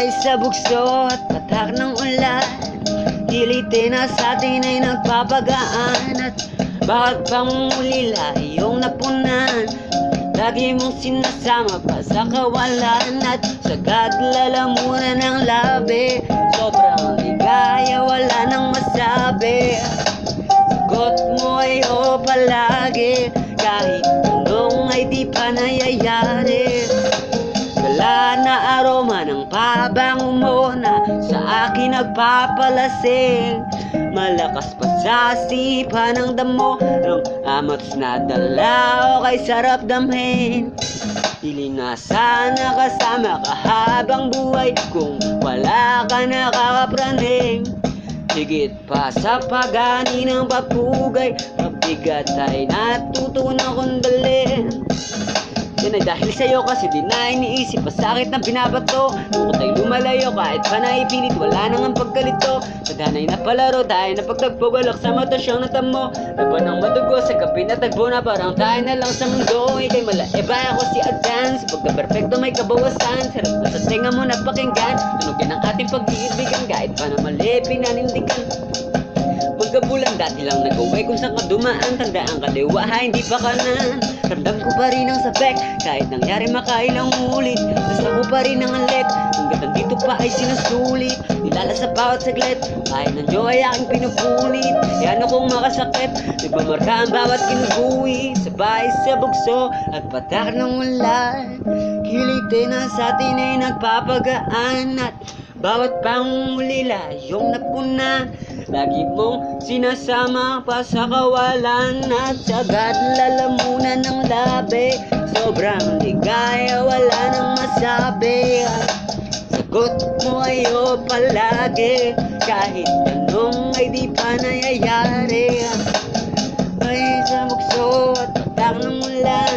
Sabay sa bugso at patak ng ulan, Kilitin na sa atin ay nagpapagaan. At bakit pangulila iyong napunan, lagi mong sinasama pa sa kawalan. At sagad lalamunan ng labi, sobrang ligaya, wala nang masabi. Sagot mo ay o palagi, kahit anong ay di pa nangyayari. Wala na aroma ng pabango mo na sa akin nagpapalasing. Malakas pa sa sipa ng damo ng amats na dala o kay sarap damhin. Hiling na sana kasama ka habang buhay, kung wala ka nakakapraning. Higit pa sa pagani ng papugay, mabigat ay natutunan kong dalhin. Yan ay dahil sa'yo, kasi di na iniisip masakit na binabato. Lungkot ay lumalayo kahit pa naipilit, wala nang ang pagkalito. Sagana'y napalaro, tayo na pagtagpo, walak sa mata siyang natamo. Laban ng madugo sa kape na tagbo na parang tayo na lang sa mundo. Ika'y malaeba, ako si Advance. Pagka-perfecto may kabawasan, sarap na sa tenga mo napakinggan. Tunugin ang ating pag-iibigan, kahit pa na mali pinanindigan. Pagkabulan dati lang nag-away kung saan ka dumaan, tandaan kaliwa ha, hindi pa kanan. Ramdam ko pa rin ang sabek, kahit nangyari makailang ulit. Basta ko pa rin ang alek, hanggat nandito pa ay sinusulit. Nilala sa bawat saglit, kahit nandiyo ay aking pinupunit. Yan akong makasakit, nagmamarka ang bawat kinubuhi. Sabay sa bugso at patak ng ulan, Kilitin na sa atin ay nagpapagaan. At bawat pangulila iyong napunan, lagi mong sinasama pa sa kawalan. At sagad lalamunan ng labi, sobrang ligaya, wala nang masabi. Sagot mo ay o palagi, kahit anong ay di pa nangyayari. Ay sa bugso at patak ng ulan,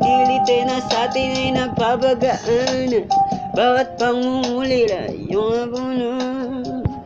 Kilitin na sa atin ay nagpapagaan. Bawat pangungulila iyong napunan.